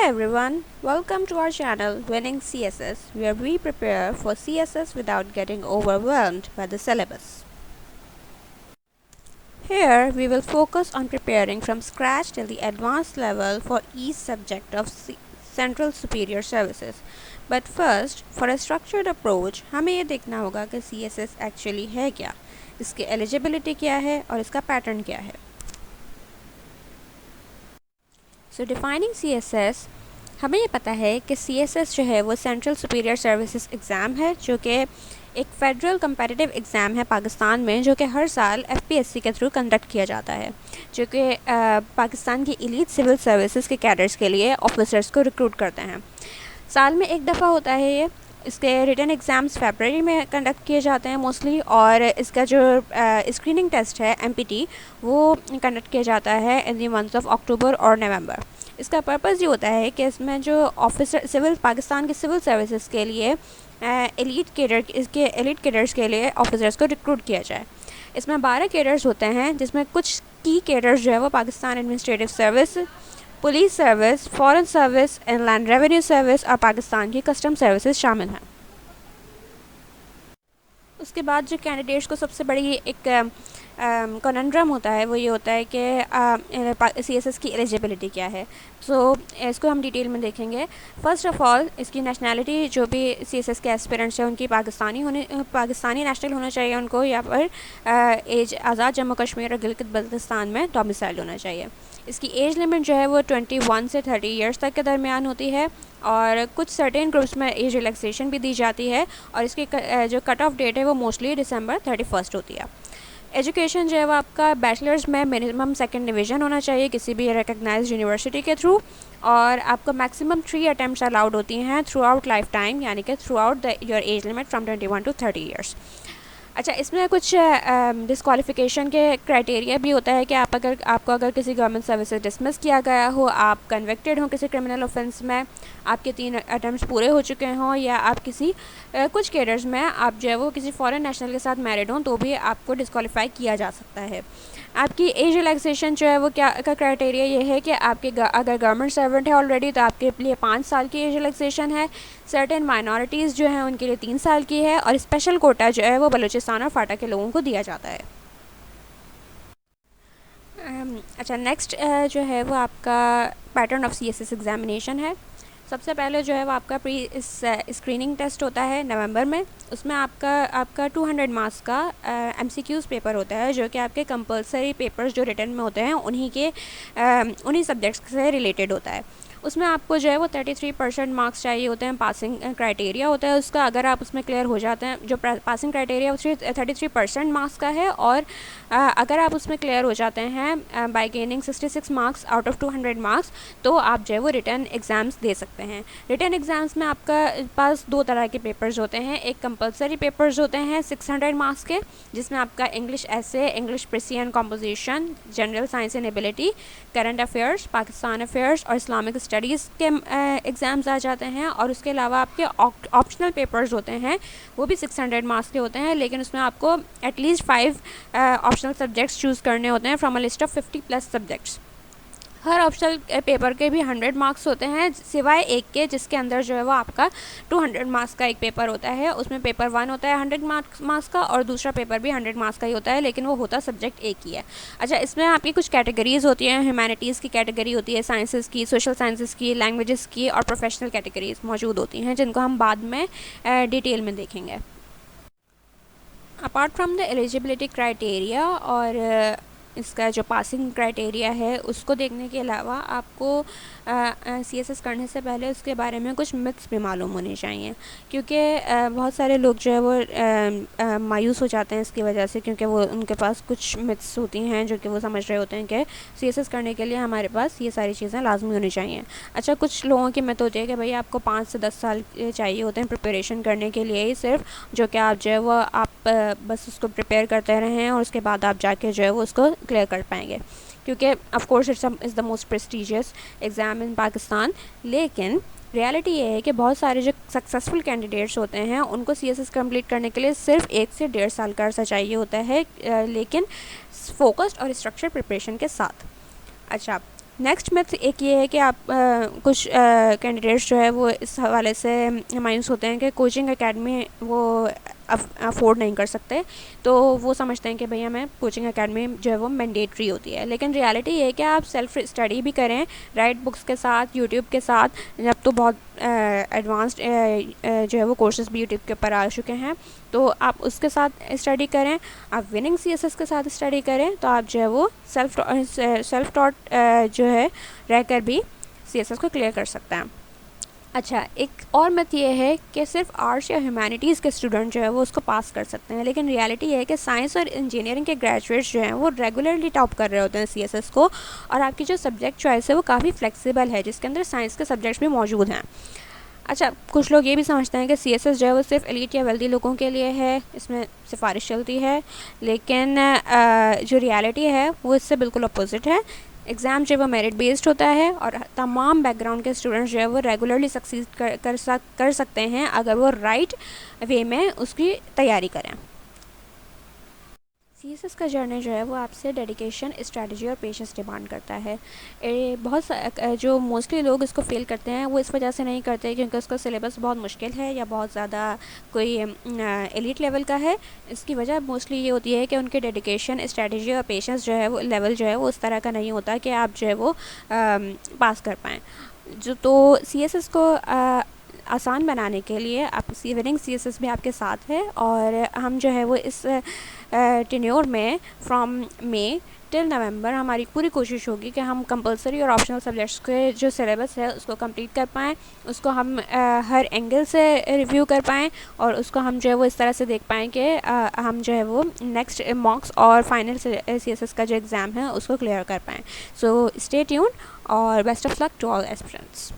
everyone, welcome to our channel Winning CSS, where we prepare for CSS without getting overwhelmed by the syllabus. Here, we will focus on preparing from scratch till the advanced level for each subject of Central Superior Services. But first, for a structured approach, हमें ये देखना होगा कि CSS actually है क्या, इसकी eligibility क्या है और इसका pattern क्या है. So defining CSS, हमें ये पता है कि CSS जो है वो सेंट्रल सुपीरियर सर्विसेज एग्ज़ाम है, जो कि एक फेडरल कंपेटिटिव एग्ज़ाम है पाकिस्तान में, जो कि हर साल FPSC के थ्रू कंडक्ट किया जाता है, जो कि पाकिस्तान की एलीट सिविल सर्विसेज के कैडर्स के लिए ऑफिसर्स को रिक्रूट करते हैं. साल में एक दफ़ा होता है ये. इसके रिटन एग्ज़ाम्स फरवरी में कंडक्ट किए जाते हैं मोस्टली, और इसका जो स्क्रीनिंग टेस्ट है MPT वो कंडक्ट किया जाता है in the months of October और नवंबर. इसका पर्पज़ ये होता है कि इसमें जो ऑफिसर पाकिस्तान के सिविल सर्विसेज के लिए एलीट कैडर्स के लिए ऑफिसर्स को रिक्रूट किया जाए. इसमें 12 कैडर्स होते हैं, जिसमें कुछ की कैडर्स जो है वो Pakistan administrative service, police service, foreign service, inland revenue service और पाकिस्तान की कस्टम सर्विसेज शामिल हैं. उसके बाद जो कैंडिडेट्स को सबसे बड़ी एक कॉनंड्रम होता है वो ये होता है कि CSS की एलिजिबिलिटी क्या है. सो इसको हम डिटेल में देखेंगे. फ़र्स्ट ऑफ़ ऑल, इसकी नेशनैलिटी जो भी CSS के एस्पिरेंट्स हैं उनकी पाकिस्तानी नेशनल होना चाहिए उनको, या फिर एज आज़ाद जम्मू कश्मीर और गिलगित बल्तिस्तान में डोमिसाइल होना चाहिए. इसकी एज लिमिट जो है वो 21 से 30 ईयर्स तक के दरमियान होती है, और कुछ सर्टेन ग्रुप्स में एज रिलैक्सेशन भी दी जाती है, और इसकी जो कट ऑफ डेट है वो मोस्टली December 31 होती है. एजुकेशन जो है वो आपका बैचलर्स में मिनिमम सेकंड डिवीज़न होना चाहिए किसी भी रिकग्नाइज्ड यूनिवर्सिटी के थ्रू, और आपको मैक्सिमम 3 अटैम्प्ट्स अलाउड होती हैं थ्रू आउट लाइफ टाइम, यानी कि through out your age limit from 21 to 30 years. अच्छा, इसमें कुछ डिस्क्वालिफिकेशन के क्राइटेरिया भी होता है कि आपको अगर किसी गवर्नमेंट सर्विस से डिसमिस किया गया हो, आप कन्विक्टेड हो किसी क्रिमिनल ऑफेंस में, आपके 3 अटैम्प्ट्स पूरे हो चुके हों, या आप किसी कुछ केडर्स में आप जो है वो किसी फॉरेन नेशनल के साथ मैरिड हों, तो भी आपको डिस्क्वालीफाई किया जा सकता है. आपकी एज रिलैक्सेशन जो है वो क्या का क्राइटेरिया ये है कि आपके अगर गवर्नमेंट सर्वेंट है ऑलरेडी तो आपके लिए 5 साल की एज रिलैक्सेशन है. सर्टेन माइनॉरिटीज़ जो हैं उनके लिए 3 साल की है, और स्पेशल कोटा जो है वो बलूचिस्तान और फाटा के लोगों को दिया जाता है. अच्छा, नेक्स्ट जो है वो आपका पैटर्न ऑफ CSS एग्जामिनेशन है. सबसे पहले जो है वो आपका स्क्रीनिंग टेस्ट होता है नवंबर में. उसमें आपका 200 मार्क्स का MCQs पेपर होता है, जो कि आपके कंपलसरी पेपर्स जो रिटन में होते हैं उन्हीं सब्जेक्ट्स से रिलेटेड होता है. उसमें आपको जो है वो 33% मार्क्स चाहिए होते हैं. पासिंग क्राइटेरिया होता है उसका. अगर आप उसमें क्लियर हो जाते हैं, जो पासिंग क्राइटेरिया उसमें 33% मार्क्स का है, और अगर आप उसमें क्लियर हो जाते हैं bye gaining 66 marks out of 200 marks, तो आप जो है वो रिटन एग्ज़ाम्स दे सकते हैं. रिटन एग्ज़ाम्स में आपका पास 2 तरह के पेपर्स होते हैं. एक कंपलसरी पेपर्स होते हैं 600 मार्क्स के, जिसमें आपका इंग्लिश ऐसे, English precis and composition, general science and ability, current affairs, Pakistan affairs और इस्लामिक स्टडीज़ के एग्ज़ाम्स आ जाते हैं. और उसके अलावा आपके ऑप्शनल पेपर्स होते हैं, वो भी 600 मार्क्स के होते हैं, लेकिन उसमें आपको एटलीस्ट 5 ऑप्शनल सब्जेक्ट्स चूज़ करने होते हैं from a list of 50+ subjects. Her optional paper के भी 100 मार्क्स होते हैं, सिवाय एक के जिसके अंदर जो है वो आपका 200 मार्क्स का एक पेपर होता है. उसमें पेपर 1 होता है 100 मार्क्स का, और दूसरा पेपर भी 100 मार्क्स का ही होता है, लेकिन वो होता सब्जेक्ट एक ही है. अच्छा, इसमें आपकी कुछ कैटेगरीज़ होती हैं. ह्यूमैनिटीज़ की कैटेगरी होती है, साइंसेज़ की, सोशल साइंसेज़ की, लैंग्वेजेस की, और प्रोफेशनल कैटेगरीज मौजूद होती हैं, जिनको हम बाद में डिटेल में देखेंगे. Apart from the eligibility criteria और इसका जो पासिंग क्राइटेरिया है उसको देखने के अलावा आपको CSS करने से पहले उसके बारे में कुछ मिथ्स भी मालूम होने चाहिए, क्योंकि बहुत सारे लोग जो है वो मायूस हो जाते हैं इसकी वजह से, क्योंकि वो उनके पास कुछ मिथ्स होती हैं जो कि वो समझ रहे होते हैं कि CSS करने के लिए हमारे पास ये सारी चीज़ें लाजमी होनी चाहिए. अच्छा, कुछ लोगों की मिथ होती है कि भाई आपको 5 से 10 साल चाहिए होते हैं प्रिपरेशन करने के लिए ही सिर्फ, जो कि आप जो है वो आप बस उसको प्रिपेयर करते रहें और उसके बाद आप जाके जो है वो उसको क्लियर कर पाएंगे, क्योंकि of course is the most prestigious exam in Pakistan. लेकिन रियलिटी ये है कि बहुत सारे जो सक्सेसफुल कैंडिडेट्स होते हैं उनको CSS कंप्लीट करने के लिए सिर्फ 1 से 1.5 साल का अर्सा चाहिए होता है, लेकिन फोकस्ड और स्ट्रक्चर प्रिपरेशन के साथ. अच्छा, नेक्स्ट मिथ एक ये है कि आप कुछ कैंडिडेट्स जो है वो इस हवाले से मायूस होते हैं कि कोचिंग एकेडमी वो अफोर्ड नहीं कर सकते, तो वो समझते हैं कि भैया हमें कोचिंग एकेडमी जो है वो मैंडेटरी होती है। लेकिन रियलिटी ये है कि आप सेल्फ स्टडी भी करें राइट बुक्स के साथ, यूट्यूब के साथ, जब तो बहुत एडवांस्ड जो है वो कोर्सेज भी यूट्यूब के ऊपर आ चुके हैं, तो आप उसके साथ स्टडी करें। आप विनिंग सीएसएस के साथ स्टडी करें तो आप जो है वो सेल्फ टॉट जो है रहकर भी सीएसएस को क्लियर कर सकते हैं। अच्छा, एक और मत ये है कि सिर्फ आर्ट्स या ह्यूमैनिटीज़ के स्टूडेंट जो है वो उसको पास कर सकते हैं, लेकिन रियलिटी ये है कि साइंस और इंजीनियरिंग के ग्रेजुएट्स जो हैं वो रेगुलरली टॉप कर रहे होते हैं सीएसएस को, और आपकी जो सब्जेक्ट चॉइस है वो काफ़ी फ्लेक्सिबल है, जिसके अंदर साइंस के सब्जेक्ट्स भी मौजूद हैं। अच्छा, कुछ लोग ये भी समझते हैं कि सीएसएस जो है वो सिर्फ एलीट या वेल्दी लोगों के लिए है, इसमें सिफारिश चलती है, लेकिन जो रियलिटी है वो इससे बिल्कुल अपोजिट है। एग्ज़ाम जो है वो मेरिट बेस्ड होता है और तमाम बैकग्राउंड के स्टूडेंट्स जो है वो रेगुलरली सक्सीड कर सकते हैं अगर वो राइट वे में उसकी तैयारी करें। सीएसएस का जर्नी जो है वो आपसे डेडिकेशन, स्ट्रेटजी और पेशेंस डिमांड करता है। जो मोस्टली लोग इसको फेल करते हैं वो इस वजह से नहीं करते क्योंकि उसका सिलेबस बहुत मुश्किल है या बहुत ज़्यादा कोई एलीट लेवल का है। इसकी वजह मोस्टली ये होती है कि उनके डेडिकेशन, स्ट्रेटजी और पेशेंस जो है वो लेवल जो है वो उस तरह का नहीं होता कि आप जो है वो पास कर पाएँ। तो सीएसएस को आसान बनाने के लिए आप विनिंग सीएसएस भी आपके साथ है, और हम जो है वो इस टेन्योर में फ्रॉम मई टिल नवंबर हमारी पूरी कोशिश होगी कि हम कंपलसरी और ऑप्शनल सब्जेक्ट्स के जो सिलेबस है उसको कंप्लीट कर पाएँ, उसको हम हर एंगल से रिव्यू कर पाएँ, और उसको हम जो है वो इस तरह से देख पाएँ कि हम जो है वो नेक्स्ट मॉक्स और फाइनल सीएसएस का जो एग्ज़ाम है उसको क्लियर कर पाएँ। सो स्टे ट्यून और best of luck to all aspirants.